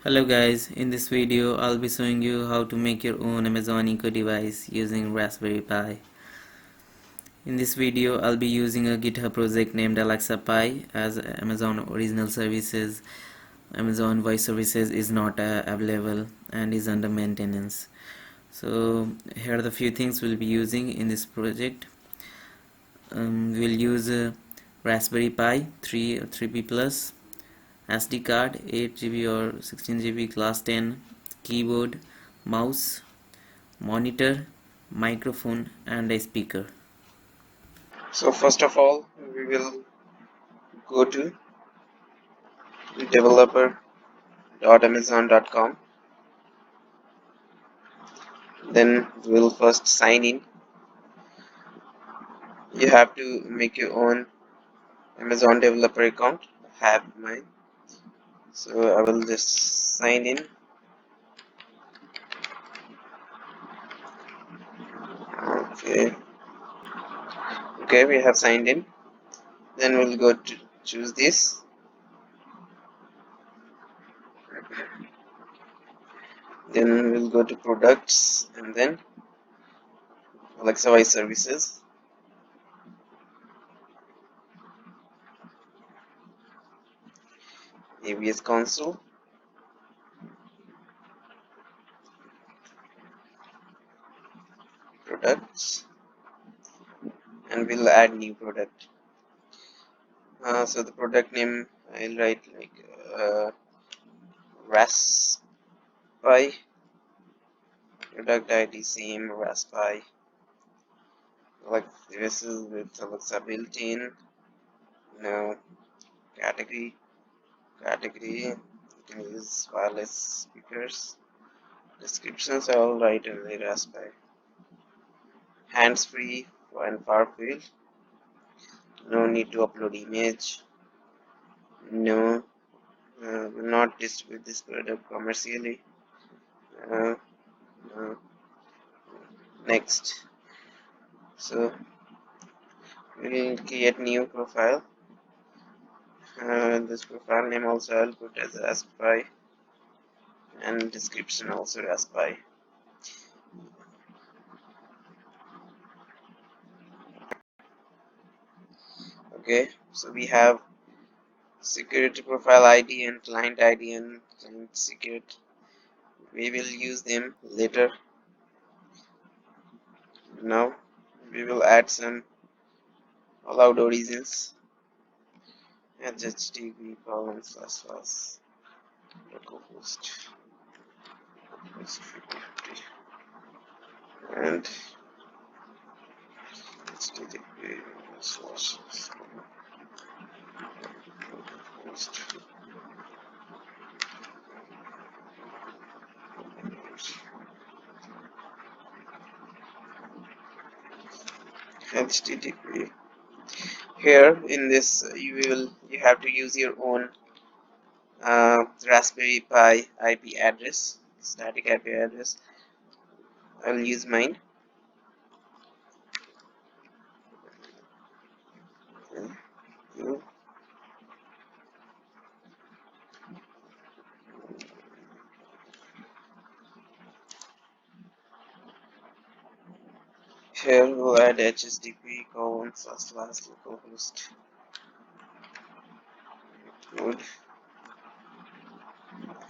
Hello guys, in this video I'll be showing you how to make your own Amazon Echo device using Raspberry Pi. In this video I'll be using a GitHub project named Alexa Pi as Amazon original services. Amazon voice services is not available and is under maintenance. So here are the few things we'll be using in this project. We'll use Raspberry Pi 3 or 3P plus, SD card 8 GB or 16 GB, class 10, keyboard, mouse, monitor, microphone and a speaker. So first of all, we will go to developer.amazon.com. Then we'll first sign in. You have to make your own Amazon developer account. I have mine. So I will just sign in. Okay. Okay, we have signed in. Then we'll go to choose this. Then we'll go to products and then Alexa voice services. ABS console. Products. And we'll add new product. So the product name I'll write like Raspberry. Product ID same Raspberry. Like this is with Alexa built-in. No category. You can use wireless speakers. Descriptions I'll write in the Raspberry. Hands-free and powerful. No need to upload image. No. Will not distribute this product commercially. Uh, uh, Next. So we'll create new profile. This profile name also I'll put as Raspberry and description also Raspberry. Okay, so we have security profile ID and client ID and client secret. We will use them later. Now we will add some allowed origins. HTTP colon slash localhost and HTTP slash HTTP. Here in this you have to use your own Raspberry Pi IP address, static IP address. I'll use mine. Here we'll add HTTP colon slash localhost. Good.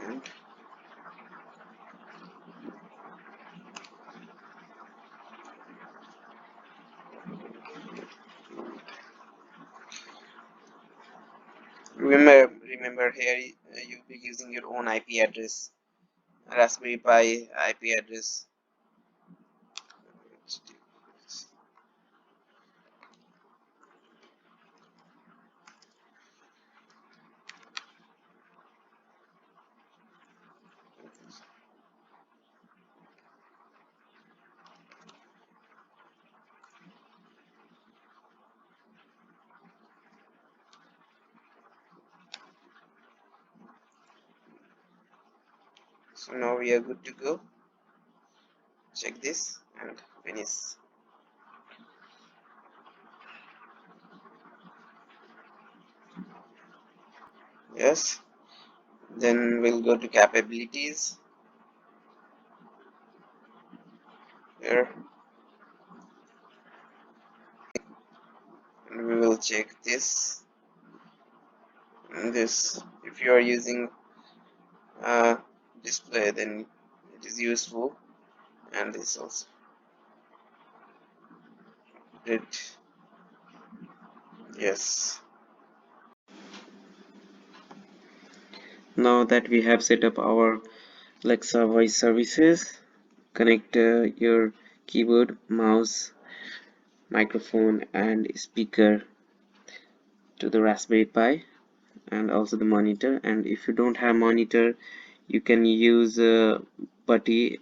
And remember here you'll be using your own IP address, Raspberry Pi IP address. So now we are good to go. Check this and finish. Yes, Then we'll go to capabilities here, and we will check this and this. If you are using display, then it is useful, and this also. It, yes. Now that we have set up our Alexa voice services, connect your keyboard, mouse, microphone and speaker to the Raspberry Pi and also the monitor. And if you don't have monitor, you can use putty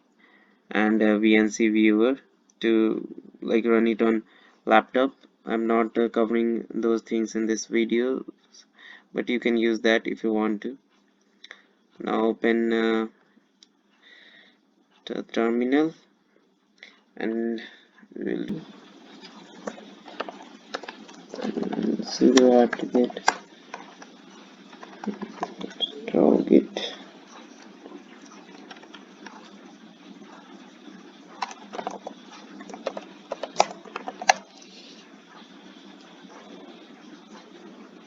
and VNC viewer to like run it on laptop. I'm not covering those things in this video, but you can use that if you want to. Now open the terminal and we'll sudo apt-get draw git.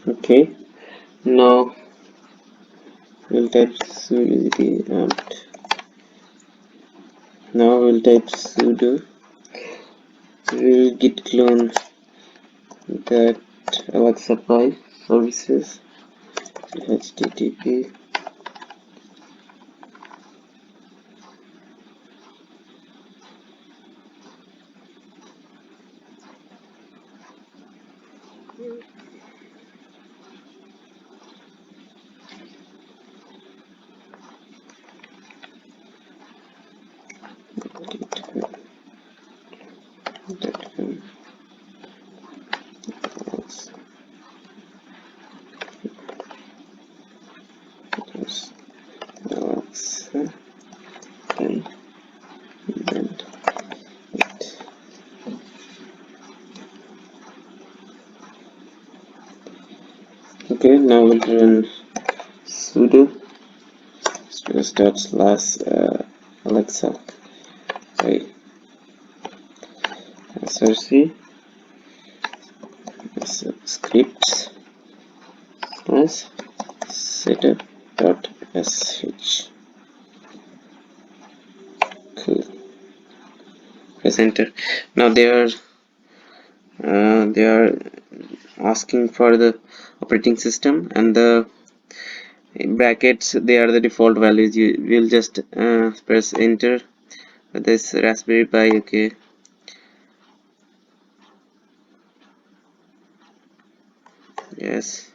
Okay, now we'll type sudo apt. Now we'll type sudo. We'll git clone that Alexa Pi services http github.com. Alexa Pi and it. Okay, now we'll run sudo /Alexa Pi src scripts setup.sh. Cool. Press enter. Now they are asking for the operating system, and the brackets, they are the default values. You will just press enter for this Raspberry Pi. Okay, yes,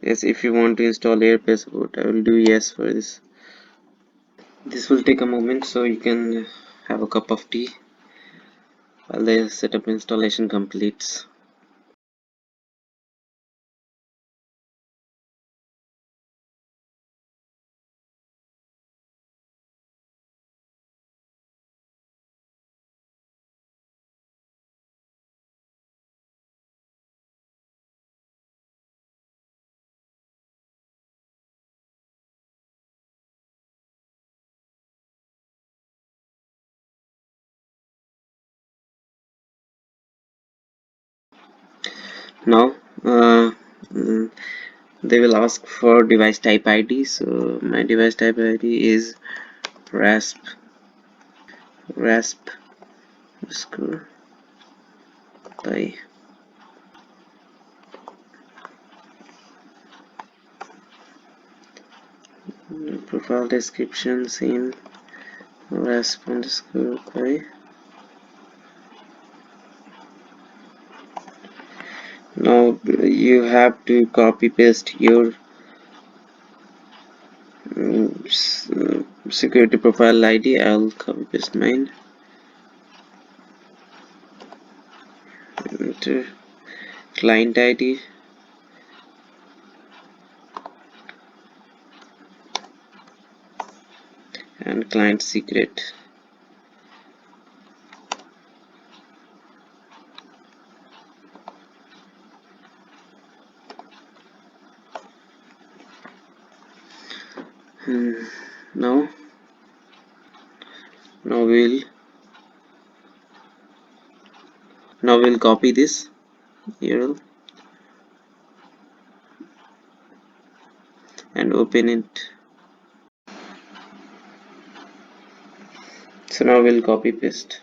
if you want to install AirPlay support, I will do yes for this. This will take a moment, so you can have a cup of tea while the setup installation completes. Now they will ask for device type ID, so my device type ID is rasp underscore pi. Profile description same rasp underscore pi. Now you have to copy paste your security profile ID. I'll copy paste mine. Enter client ID, and client secret. Hmm. Now, now we'll copy this URL and open it. So now we'll copy paste.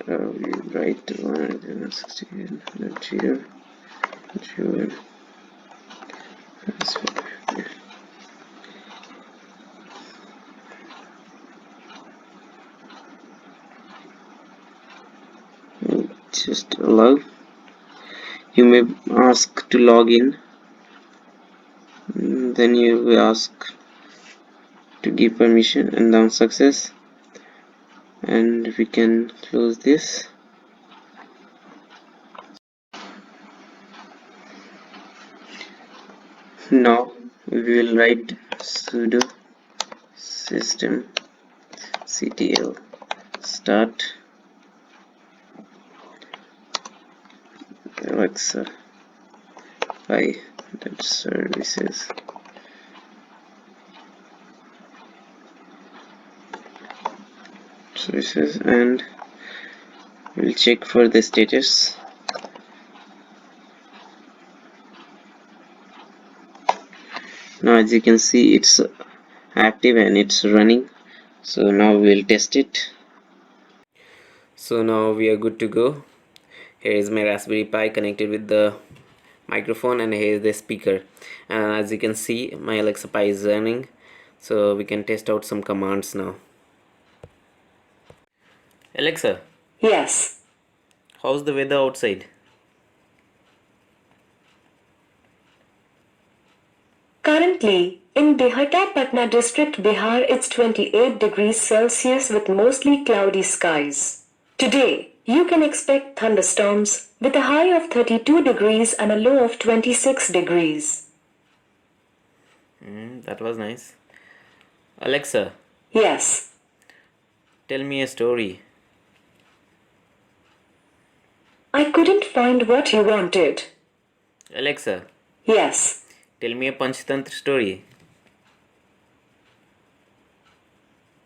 We write 168 here. Here. Just allow. You may ask to log in. Then you will ask to give permission and down success, and we can close this. Now we will write sudo system ctl start Alexa by that services, and we'll check for the status. Now as you can see, it's active and it's running. So now we'll test it. So now we are good to go. Here is my Raspberry Pi connected with the microphone, and here is the speaker. As you can see, my Alexa Pi is running, so we can test out some commands now. Alexa, Yes. how's the weather outside? Currently, in Patna district, Bihar, it's 28 degrees Celsius with mostly cloudy skies. Today, you can expect thunderstorms with a high of 32 degrees and a low of 26 degrees. That was nice. Alexa, Yes. tell me a story. I couldn't find what you wanted. Alexa, Yes. tell me a Panchtantra story.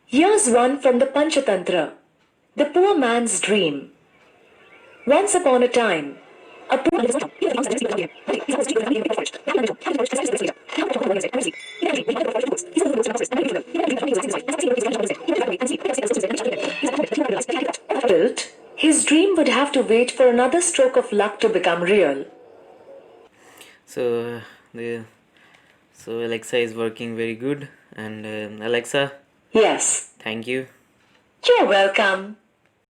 Here's one from the Panchatantra. The poor man's dream. Once upon a time, a poor built, his dream would have to wait for another stroke of luck to become real. So the Alexa is working very good, and Alexa, Yes. thank you. You're welcome.